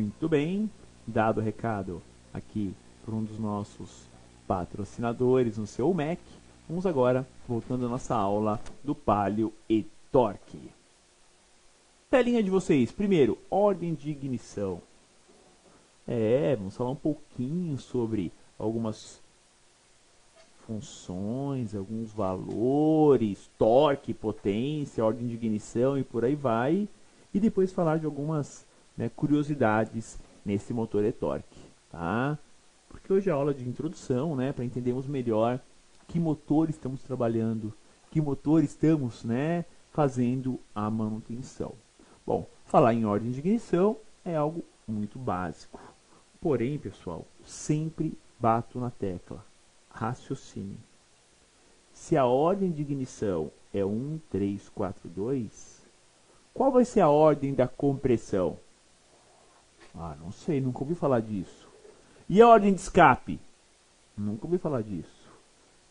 Muito bem, dado o recado aqui por um dos nossos patrocinadores no seu Mac, vamos agora voltando à nossa aula do Palio e Torque. Telinha de vocês, primeiro, ordem de ignição. Vamos falar um pouquinho sobre algumas funções, alguns valores, torque, potência, ordem de ignição e por aí vai. E depois falar de algumas curiosidades nesse motor e-torque, tá? Porque hoje é a aula de introdução, para entendermos melhor que motor estamos trabalhando, que motor estamos, fazendo a manutenção. Bom, falar em ordem de ignição é algo muito básico. Porém, pessoal, sempre bato na tecla. Raciocínio. Se a ordem de ignição é 1, 3, 4, 2, qual vai ser a ordem da compressão? Não sei, nunca ouvi falar disso. E a ordem de escape? Nunca ouvi falar disso.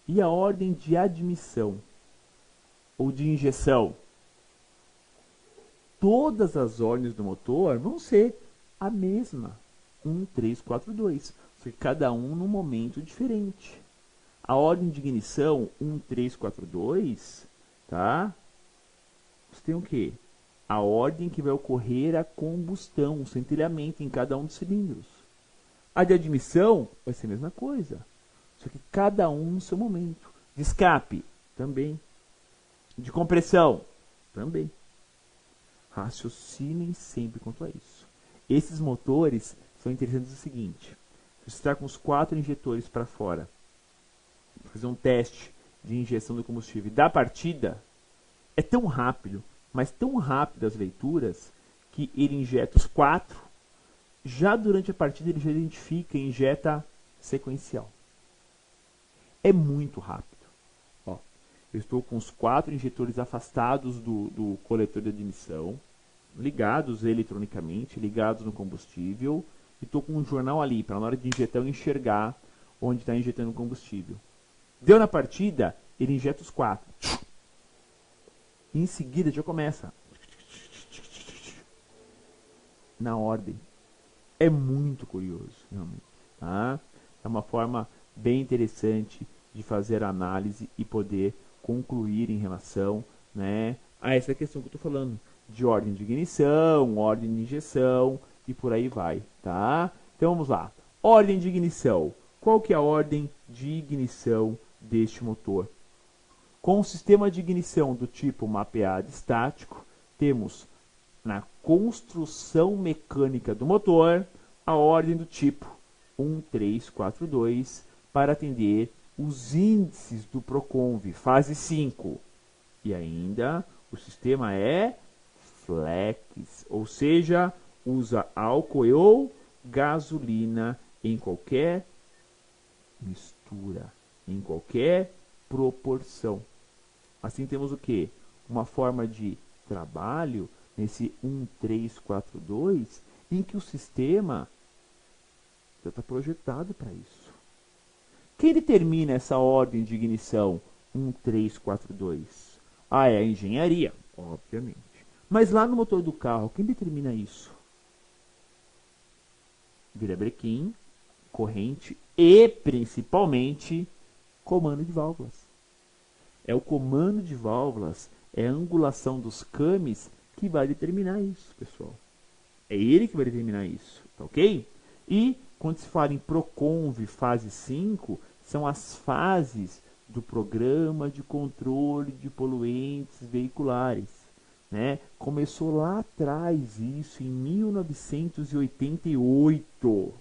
E a ordem de admissão? Ou de injeção? Todas as ordens do motor vão ser a mesma. 1, 3, 4, 2. Só que cada um num momento diferente. A ordem de ignição 1, 3, 4, 2, tá? Você tem o quê? A ordem que vai ocorrer a combustão, o centelhamento em cada um dos cilindros. A de admissão vai ser a mesma coisa. Só que cada um no seu momento. De escape, também. De compressão, também. Raciocinem sempre quanto a isso. Esses motores são interessantes o seguinte. Você está com os 4 injetores para fora. Fazer um teste de injeção do combustível da partida. É tão rápido, mas tão rápido as leituras, que ele injeta os 4. Já durante a partida ele já identifica e injeta sequencial. É muito rápido. Eu estou com os 4 injetores afastados do coletor de admissão, ligados eletronicamente, ligados no combustível, e estou com um jornal ali, para na hora de injetar eu enxergar onde está injetando o combustível. Deu na partida, ele injeta os 4. E em seguida já começa. Na ordem. É muito curioso, realmente. Tá? É uma forma bem interessante de fazer a análise e poder concluir em relação a essa questão que eu estou falando. De ordem de ignição, ordem de injeção e por aí vai. Tá? Então vamos lá. Ordem de ignição. Qual que é a ordem de ignição deste motor? Com o sistema de ignição do tipo mapeado estático, temos na construção mecânica do motor a ordem do tipo 1, 3, 4, 2 para atender os índices do Proconv, fase 5. E ainda o sistema é flex, ou seja, usa álcool ou gasolina em qualquer mistura, em qualquer proporção. Assim temos o que? Uma forma de trabalho nesse 1, 3, 4, 2, em que o sistema já está projetado para isso. Quem determina essa ordem de ignição 1, 3, 4, 2? É a engenharia, obviamente. Mas lá no motor do carro, quem determina isso? Virabrequim, corrente e, principalmente, comando de válvulas. É o comando de válvulas, é a angulação dos cames que vai determinar isso, pessoal. É ele que vai determinar isso, tá ok? E, quando se fala em Proconv fase 5, são as fases do programa de controle de poluentes veiculares. Começou lá atrás isso, em 1988.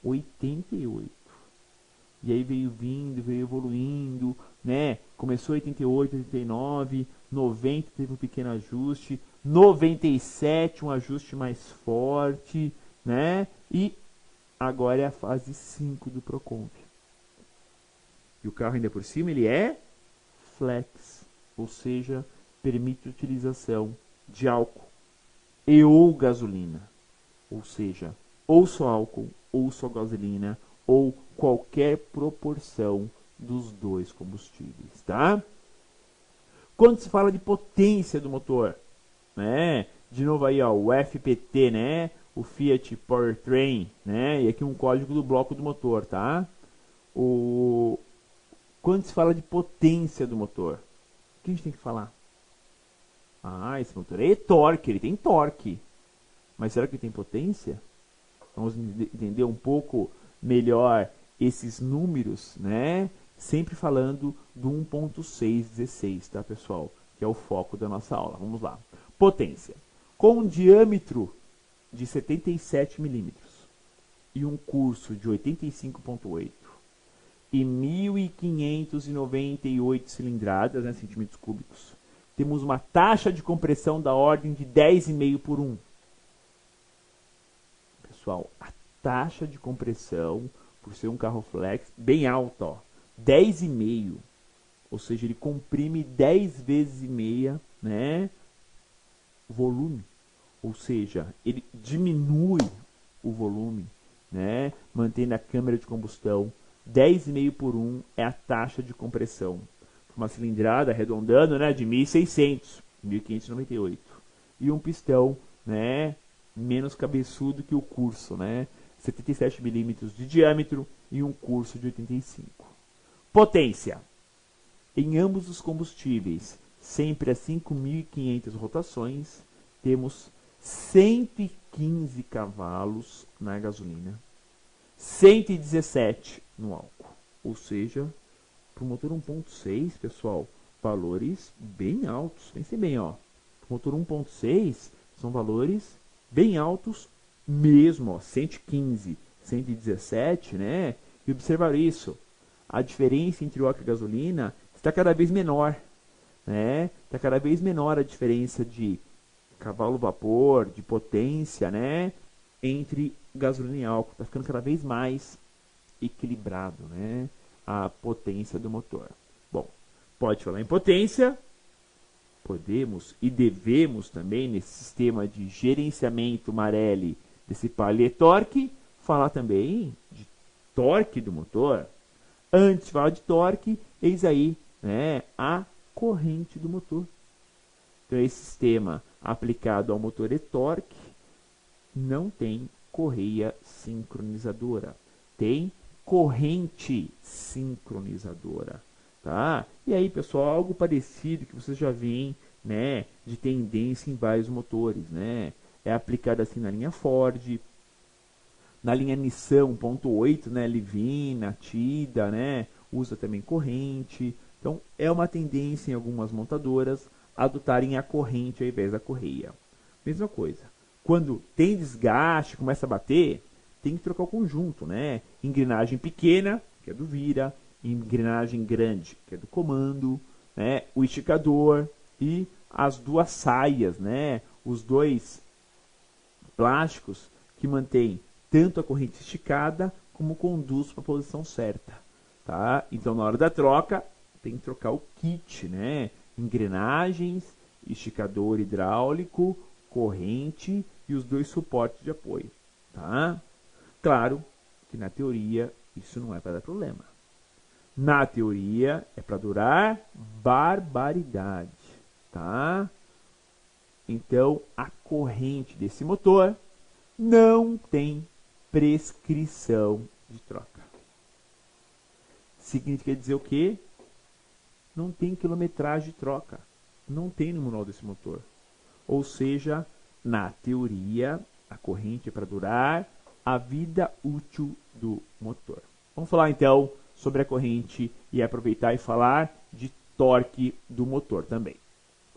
88. E aí veio vindo, veio evoluindo, Começou em 88, 89, 90 teve um pequeno ajuste, 97 um ajuste mais forte, E agora é a fase 5 do Proconv. E o carro ainda por cima ele é flex, ou seja, permite a utilização de álcool e ou gasolina, ou seja, ou só álcool, ou só gasolina, ou qualquer proporção dos dois combustíveis, tá? Quando se fala de potência do motor, de novo aí, ó, o FPT, o Fiat Powertrain, né? E aqui um código do bloco do motor, tá? Quando se fala de potência do motor, o que a gente tem que falar? Ah, esse motor é torque, ele tem torque. Mas será que ele tem potência? Vamos entender um pouco melhor esses números, né? Sempre falando do 1.616, tá, pessoal? Que é o foco da nossa aula. Vamos lá. Potência. Com um diâmetro de 77 milímetros e um curso de 85,8 e 1.598 cilindradas, né, centímetros cúbicos, temos uma taxa de compressão da ordem de 10,5 por 1. Pessoal, a taxa de compressão, por ser um carro flex, bem alta, ó, 10,5. Ou seja, ele comprime 10 vezes e meia, né, o volume. Ou seja, ele diminui o volume, né, mantendo a câmara de combustão. 10,5 por 1 é a taxa de compressão. Uma cilindrada, arredondando, né, de 1.600, 1.598. E um pistão, né, menos cabeçudo que o curso, né, 77 milímetros de diâmetro e um curso de 85. Potência. Em ambos os combustíveis, sempre a 5.500 rotações, temos 115 cavalos na gasolina, 117 no álcool. Ou seja, para o motor 1.6, pessoal, valores bem altos. Pensem bem, ó. Para o motor 1.6, são valores bem altos mesmo, ó. 115, 117, né? E observar isso. A diferença entre o álcool e a gasolina está cada vez menor, né? Está cada vez menor a diferença de cavalo-vapor, de potência, né? Entre gasolina e álcool. Está ficando cada vez mais equilibrado, né? A potência do motor. Bom, pode falar em potência, podemos e devemos também, nesse sistema de gerenciamento Marelli desse palio torque, falar também de torque do motor. Antes de falar de torque, eis aí, né, a corrente do motor. Então, esse sistema aplicado ao motor e-torque não tem correia sincronizadora, tem corrente sincronizadora, tá? E aí, pessoal, algo parecido que vocês já veem, né, de tendência em vários motores, né? É aplicado assim na linha Ford, na linha Nissan 1.8, né, Livina, Tida, né, usa também corrente. Então, é uma tendência em algumas montadoras adotarem a corrente ao invés da correia. Mesma coisa. Quando tem desgaste, começa a bater, tem que trocar o conjunto, né? Engrenagem pequena, que é do vira, engrenagem grande, que é do comando, né? O esticador e as duas saias, né? Os dois plásticos que mantêm tanto a corrente esticada como conduz para a posição certa, tá? Então, na hora da troca, tem que trocar o kit, né? Engrenagens, esticador hidráulico, corrente e os dois suportes de apoio, tá? Claro que na teoria isso não é para dar problema. Na teoria é para durar barbaridade, tá? Então a corrente desse motor não tem prescrição de troca. Significa dizer o quê? Não tem quilometragem de troca. Não tem no manual desse motor. Ou seja, na teoria, a corrente é para durar a vida útil do motor. Vamos falar então sobre a corrente e aproveitar e falar de torque do motor também.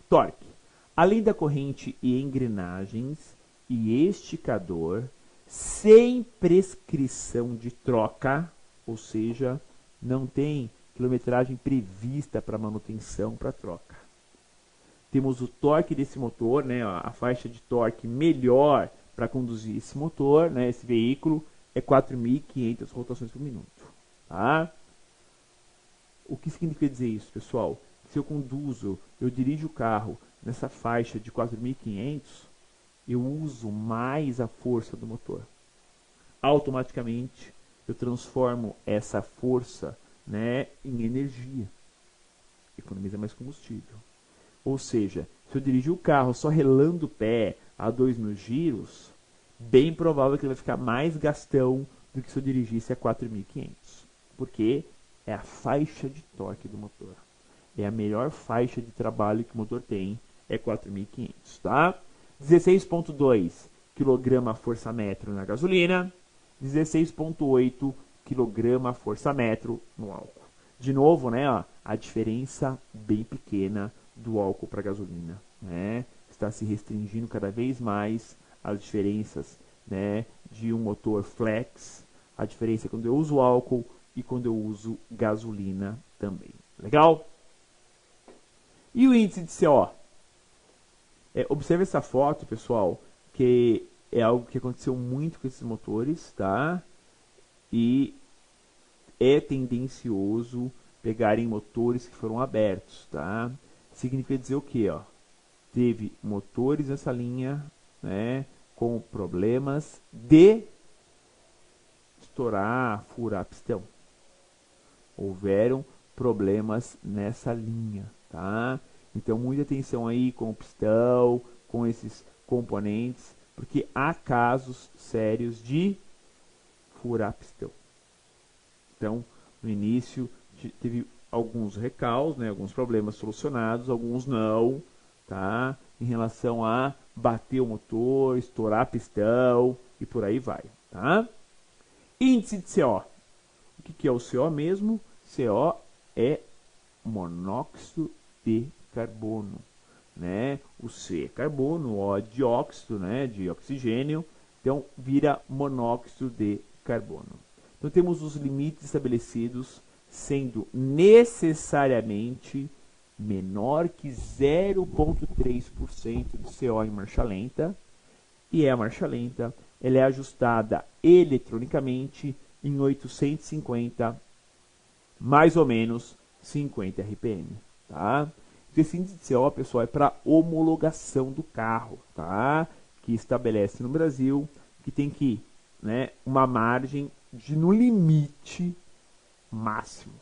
Torque. Além da corrente e engrenagens e esticador, sem prescrição de troca, ou seja, não tem quilometragem prevista para manutenção, para troca. Temos o torque desse motor, né, a faixa de torque melhor para conduzir esse motor, né, esse veículo, é 4.500 rotações por minuto. Tá? O que significa dizer isso, pessoal? Se eu dirijo o carro nessa faixa de 4.500, eu uso mais a força do motor. Automaticamente, eu transformo essa força, né, em energia. Economiza mais combustível. Ou seja, se eu dirigir o carro só relando o pé a 2.000 giros, bem provável que ele vai ficar mais gastão do que se eu dirigisse a 4.500. Porque é a faixa de torque do motor. É a melhor faixa de trabalho que o motor tem, é 4.500, tá? 16,2 kgfm na gasolina, 16,8 kgfm no álcool. De novo, né, ó, a diferença bem pequena do álcool para gasolina, né? Está se restringindo cada vez mais as diferenças, né, de um motor flex, a diferença quando eu uso álcool e quando eu uso gasolina também. Legal? E o índice de CO? Observe essa foto, pessoal, que é algo que aconteceu muito com esses motores, tá? E é tendencioso pegarem motores que foram abertos, tá? Significa dizer o quê, ó? Teve motores nessa linha, né, com problemas de estourar, furar pistão. Houveram problemas nessa linha, tá? Então, muita atenção aí com o pistão, com esses componentes, porque há casos sérios de furar pistão. Então, no início, teve alguns recalques, né, alguns problemas solucionados, alguns não, tá? Em relação a bater o motor, estourar pistão e por aí vai, tá? Índice de CO. O que é o CO mesmo? CO é monóxido de carbono, né? O C é carbono, o O é dióxido, né? De oxigênio, então vira monóxido de carbono. Então temos os limites estabelecidos sendo necessariamente menor que 0,3% de CO em marcha lenta, e a marcha lenta ela é ajustada eletronicamente em 850, mais ou menos 50 RPM, tá? Esse índice de CO, pessoal, é para homologação do carro, tá? Que estabelece no Brasil que tem que, né, uma margem de, no limite máximo,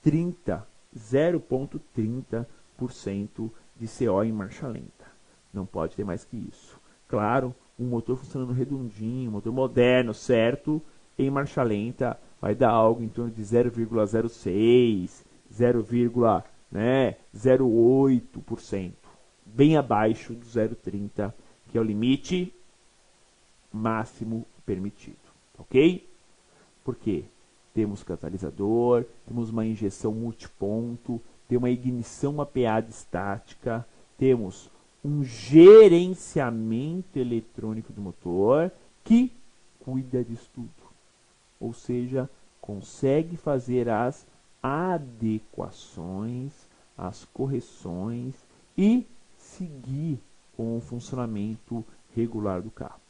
0,30% de CO em marcha lenta. Não pode ter mais que isso. Claro, um motor funcionando redondinho, um motor moderno, certo? Em marcha lenta vai dar algo em torno de 0,06, 0,08%, bem abaixo do 0,30, que é o limite máximo permitido, ok? Por quê? Temos catalisador, temos uma injeção multiponto, tem uma ignição mapeada estática, temos um gerenciamento eletrônico do motor que cuida disso tudo. Ou seja, consegue fazer as adequações, as correções e seguir com o funcionamento regular do carro.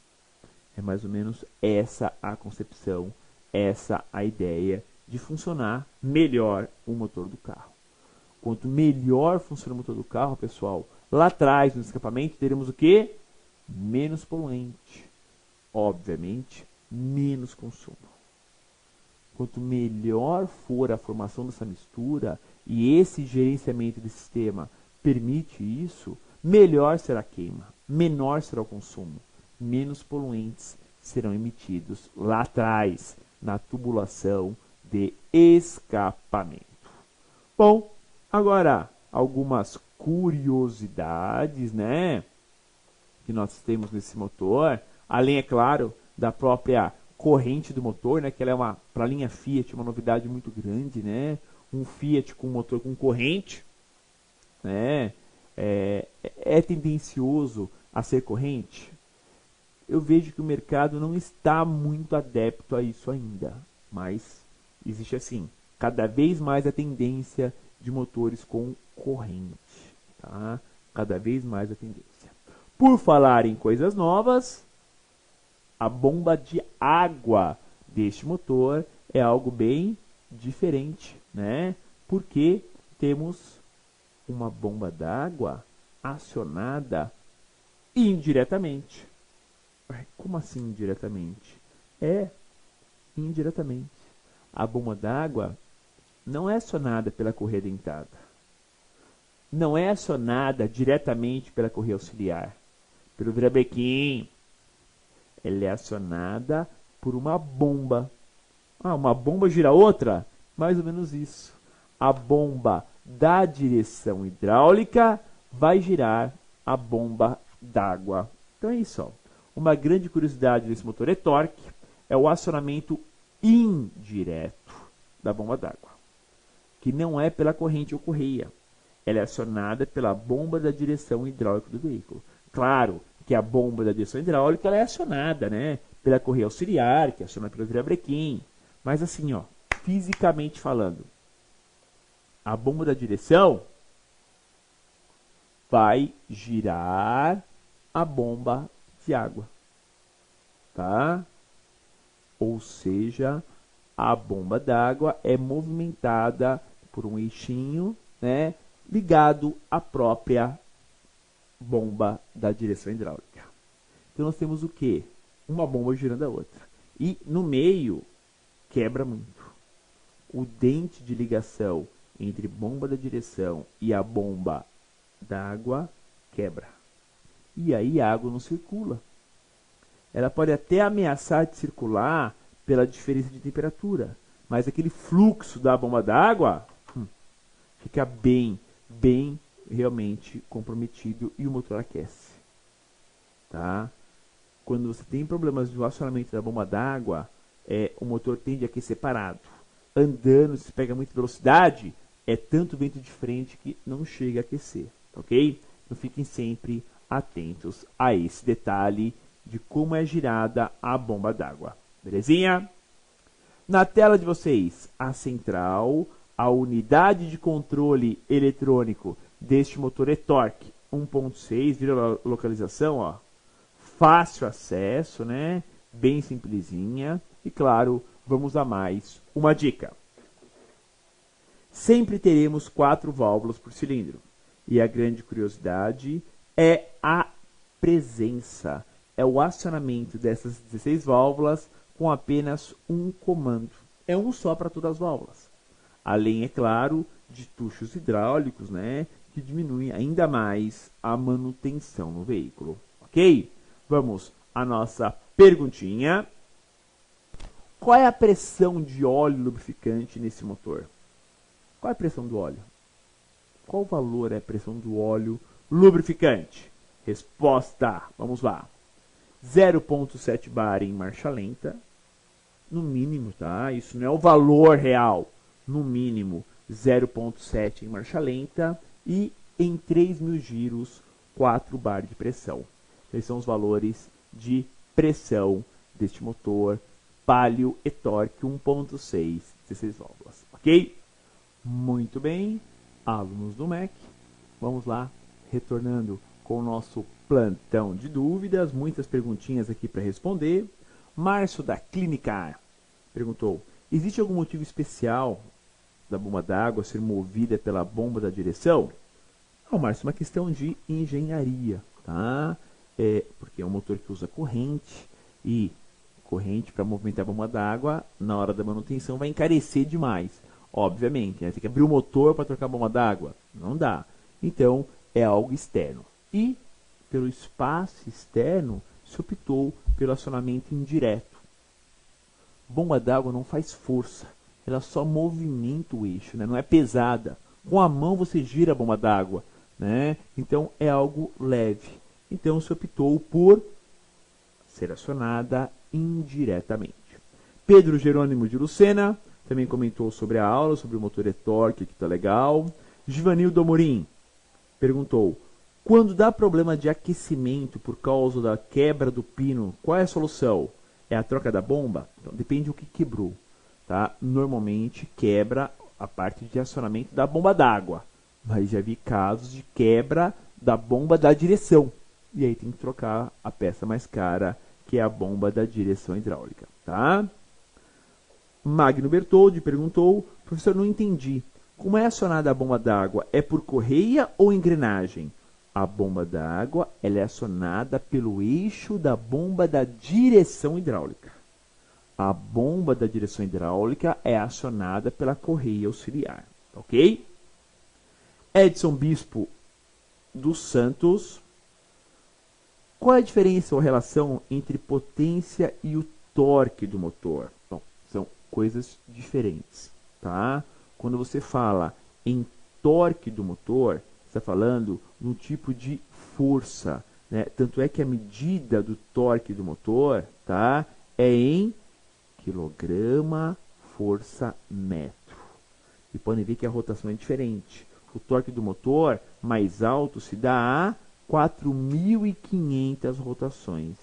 É mais ou menos essa a concepção, essa a ideia de funcionar melhor o motor do carro. Quanto melhor funciona o motor do carro, pessoal, lá atrás no escapamento teremos o que? Menos poluente. Obviamente, menos consumo. Quanto melhor for a formação dessa mistura e esse gerenciamento de sistema permite isso, melhor será a queima, menor será o consumo, menos poluentes serão emitidos lá atrás, na tubulação de escapamento. Bom, agora algumas curiosidades, né, que nós temos nesse motor, além, é claro, da própria corrente do motor, né, que ela é uma, para a linha Fiat, uma novidade muito grande, né, um Fiat com motor com corrente, né, é tendencioso a ser corrente. Eu vejo que o mercado não está muito adepto a isso ainda, mas existe assim, cada vez mais a tendência de motores com corrente, tá? Cada vez mais a tendência. Por falar em coisas novas, a bomba de água deste motor é algo bem diferente, né? Porque temos uma bomba d'água acionada indiretamente. Como assim indiretamente? Indiretamente. A bomba d'água não é acionada pela correia dentada. Não é acionada diretamente pela correia auxiliar, pelo virabrequim. Ela é acionada por uma bomba. Ah, uma bomba gira outra? Mais ou menos isso. A bomba da direção hidráulica vai girar a bomba d'água. Então é isso. Ó. Uma grande curiosidade desse motor e-torque é o acionamento indireto da bomba d'água, que não é pela corrente ou correia. Ela é acionada pela bomba da direção hidráulica do veículo. Claro que a bomba da direção hidráulica ela é acionada, né, pela correia auxiliar, que é acionada pelo virabrequim. Mas assim, ó, fisicamente falando, a bomba da direção vai girar a bomba de água, tá? Ou seja, a bomba d'água é movimentada por um eixinho, né, ligado à própria bomba da direção hidráulica. Então nós temos o quê? Uma bomba girando a outra. E no meio quebra muito. O dente de ligação entre bomba da direção e a bomba d'água quebra. E aí a água não circula. Ela pode até ameaçar de circular pela diferença de temperatura, mas aquele fluxo da bomba d'água fica bem realmente comprometido e o motor aquece. Tá? Quando você tem problemas de acionamento da bomba d'água, o motor tende a aquecer parado. Andando, se pega muita velocidade, é tanto vento de frente que não chega a aquecer. Ok? Então fiquem sempre atentos a esse detalhe de como é girada a bomba d'água. Belezinha? Na tela de vocês, a central, a unidade de controle eletrônico deste motor e-torque 1.6, vira a localização, ó. Fácil acesso, né? Bem simplesinha. E claro, vamos a mais uma dica. Sempre teremos 4 válvulas por cilindro. E a grande curiosidade é a presença. É o acionamento dessas 16 válvulas com apenas um comando. É um só para todas as válvulas. Além, é claro, de tuchos hidráulicos, né, que diminuem ainda mais a manutenção no veículo. Ok? Vamos à nossa perguntinha. Qual é a pressão de óleo lubrificante nesse motor? Qual é a pressão do óleo? Qual valor é a pressão do óleo lubrificante? Resposta, vamos lá. 0,7 bar em marcha lenta, no mínimo, tá? Isso não é o valor real. No mínimo, 0,7 em marcha lenta e em 3.000 giros, 4 bar de pressão. Esses são os valores de pressão deste motor Palio e-torque 1.6, 16 válvulas. Ok? Muito bem, alunos do MEC. Vamos lá, retornando com o nosso plantão de dúvidas, muitas perguntinhas aqui para responder. Márcio da Clinicar perguntou: existe algum motivo especial da bomba d'água ser movida pela bomba da direção? Não, Márcio, é uma questão de engenharia, tá? Porque é um motor que usa corrente e corrente para movimentar a bomba d'água na hora da manutenção vai encarecer demais. Obviamente, né? Tem que abrir o motor para trocar a bomba d'água. Não dá. Então, é algo externo. E, pelo espaço externo, se optou pelo acionamento indireto. Bomba d'água não faz força. Ela só movimenta o eixo, né? Não é pesada. Com a mão você gira a bomba d'água, né? Então, é algo leve. Então, se optou por ser acionada indiretamente. Pedro Jerônimo de Lucena também comentou sobre a aula, sobre o motor e-torque, que está legal. Givanildo Amorim perguntou: quando dá problema de aquecimento por causa da quebra do pino, qual é a solução? É a troca da bomba? Então, depende do que quebrou. Tá? Normalmente quebra a parte de acionamento da bomba d'água, mas já vi casos de quebra da bomba da direção. E aí tem que trocar a peça mais cara, que é a bomba da direção hidráulica. Tá? Magno Bertoldi perguntou: professor, não entendi. Como é acionada a bomba d'água? É por correia ou engrenagem? A bomba d'água ela é acionada pelo eixo da bomba da direção hidráulica. A bomba da direção hidráulica é acionada pela correia auxiliar. Ok? Edson Bispo dos Santos: Qual é a diferença ou relação entre potência e o torque do motor? Bom, são coisas diferentes, tá? Quando você fala em torque do motor, está falando no tipo de força, né? Tanto é que a medida do torque do motor, tá, é em quilograma força metro. E podem ver que a rotação é diferente. O torque do motor mais alto se dá a 4.500 rotações.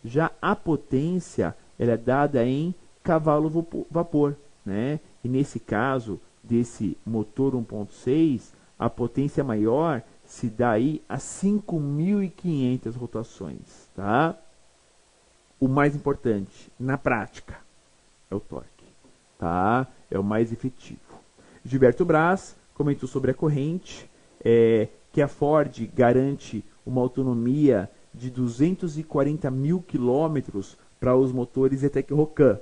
Já a potência ela é dada em cavalo-vapor, né? E nesse caso desse motor 1.6, a potência maior se dá aí a 5.500 rotações, tá? O mais importante na prática é o torque, tá? É o mais efetivo. Gilberto Braz comentou sobre a corrente, que a Ford garante uma autonomia de 240 mil quilômetros para os motores E-Tech Rocan.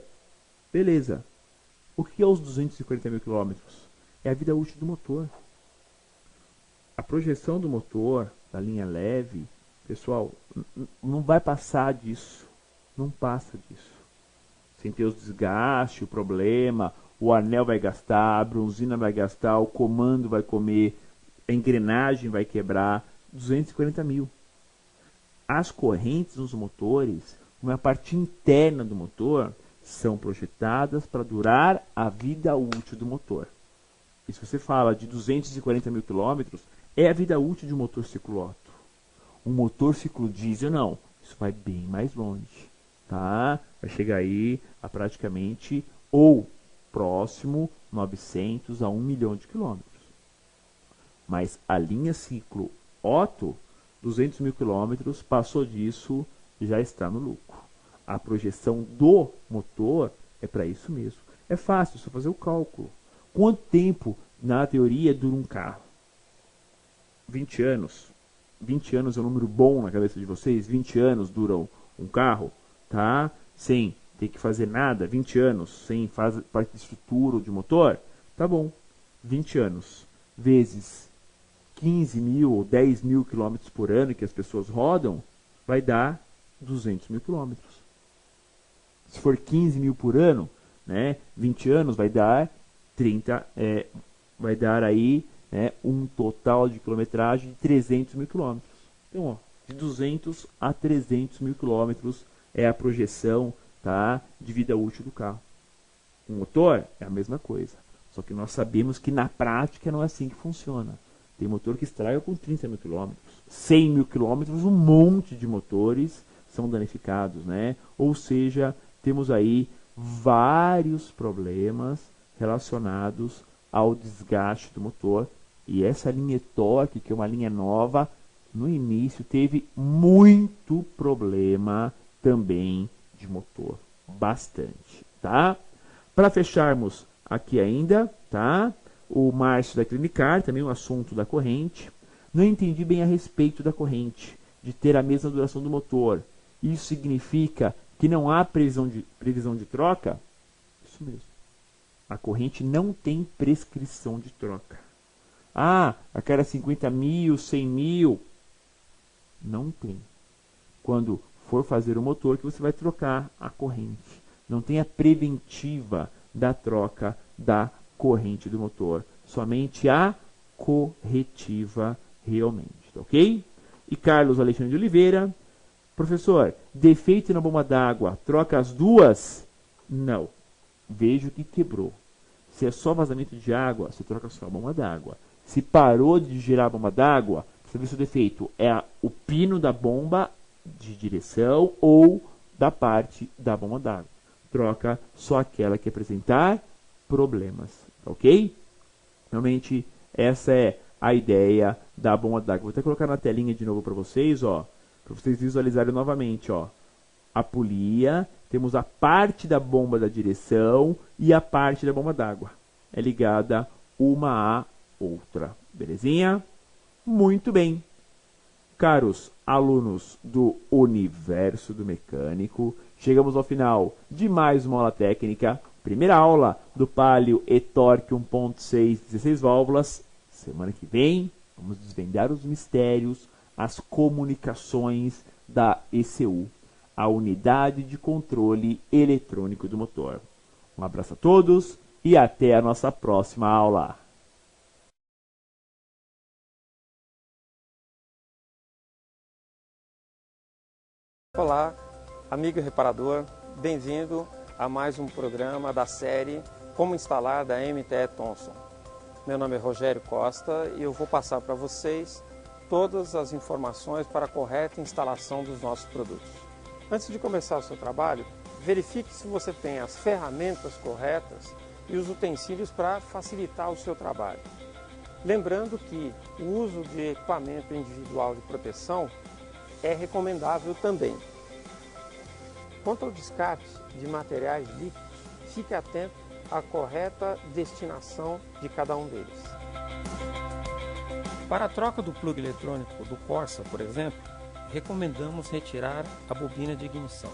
Beleza. O que é os 240 mil quilômetros? É a vida útil do motor. A projeção do motor, da linha leve, pessoal, não vai passar disso. Não passa disso. Sem ter os desgastes, o problema, o anel vai gastar, a bronzina vai gastar, o comando vai comer, a engrenagem vai quebrar, 240 mil. As correntes nos motores, uma parte interna do motor, são projetadas para durar a vida útil do motor. E se você fala de 240 mil quilômetros, é a vida útil de um motor ciclo Otto. Um motor ciclo diesel, não. Isso vai bem mais longe. Tá? Vai chegar aí a praticamente ou próximo 900 a 1 milhão de quilômetros. Mas a linha ciclo Otto, 200 mil quilômetros, passou disso, já está no lucro. A projeção do motor é para isso mesmo. É fácil, só fazer o cálculo. Quanto tempo, na teoria, dura um carro? 20 anos. 20 anos é um número bom na cabeça de vocês? 20 anos duram um carro, tá? Sem ter que fazer nada, 20 anos, sem fazer parte de estrutura ou de motor? Tá bom. 20 anos vezes 15 mil ou 10 mil quilômetros por ano que as pessoas rodam, vai dar 200 mil quilômetros. Se for 15 mil por ano, né, 20 anos vai dar 30, vai dar aí, né, um total de quilometragem de 300 mil quilômetros. Então, ó, de 200 a 300 mil quilômetros é a projeção, tá, de vida útil do carro. O motor é a mesma coisa, só que nós sabemos que na prática não é assim que funciona. Tem motor que estraga com 30 mil quilômetros, 100 mil quilômetros, um monte de motores são danificados, né? Ou seja, temos aí vários problemas relacionados ao desgaste do motor. E essa linha E-Torque, que é uma linha nova, no início teve muito problema também de motor. Bastante, tá? Para fecharmos aqui ainda, tá? O Márcio da Clinicar, também um assunto da corrente. Não entendi bem a respeito da corrente, de ter a mesma duração do motor. Isso significa que não há previsão de troca? Isso mesmo. A corrente não tem prescrição de troca. Ah, a cada 50 mil, 100 mil. Não tem. Quando for fazer o motor que você vai trocar a corrente. Não tem a preventiva da troca da corrente do motor. Somente a corretiva realmente. Tá ok? E Carlos Alexandre de Oliveira. Professor, defeito na bomba d'água, troca as duas? Não. Vejo que quebrou. Se é só vazamento de água, você troca só a bomba d'água. Se parou de girar a bomba d'água, você vê se o defeito é o pino da bomba de direção ou da parte da bomba d'água. Troca só aquela que apresentar problemas. Ok? Realmente, essa é a ideia da bomba d'água. Vou até colocar na telinha de novo para vocês, ó. Para vocês visualizarem novamente, ó. A polia, temos a parte da bomba da direção e a parte da bomba d'água. É ligada uma à outra. Belezinha? Muito bem. Caros alunos do Universo do Mecânico, chegamos ao final de mais uma aula técnica. Primeira aula do Palio E-Torque 1.6, 16 válvulas. Semana que vem, vamos desvendar os mistérios, as comunicações da ECU, a Unidade de Controle Eletrônico do Motor. Um abraço a todos e até a nossa próxima aula. Olá, amigo reparador, bem-vindo a mais um programa da série Como Instalar da MTE Thomson. Meu nome é Rogério Costa e eu vou passar para vocês todas as informações para a correta instalação dos nossos produtos. Antes de começar o seu trabalho, verifique se você tem as ferramentas corretas e os utensílios para facilitar o seu trabalho. Lembrando que o uso de equipamento individual de proteção é recomendável também. Quanto ao descarte de materiais líquidos, fique atento à correta destinação de cada um deles. Para a troca do plug eletrônico do Corsa, por exemplo, recomendamos retirar a bobina de ignição.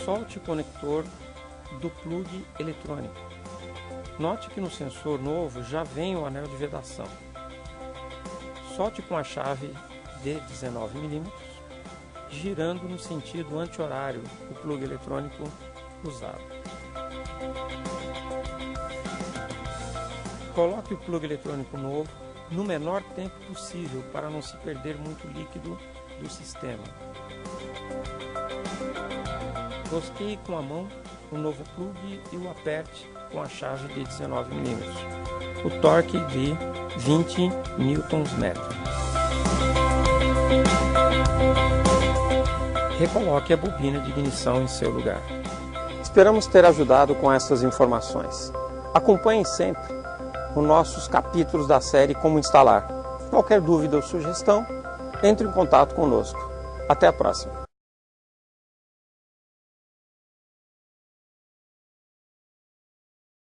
Solte o conector do plug eletrônico. Note que no sensor novo já vem o anel de vedação. Solte com a chave de 19 mm, girando no sentido anti-horário o plug eletrônico usado. Coloque o plug eletrônico novo no menor tempo possível para não se perder muito líquido do sistema. Rosqueie com a mão o novo plug e o aperte com a chave de 19 mm. O torque de 20 Nm. Recoloque a bobina de ignição em seu lugar. Esperamos ter ajudado com essas informações. Acompanhem sempre os nossos capítulos da série Como Instalar. Qualquer dúvida ou sugestão, entre em contato conosco. Até a próxima!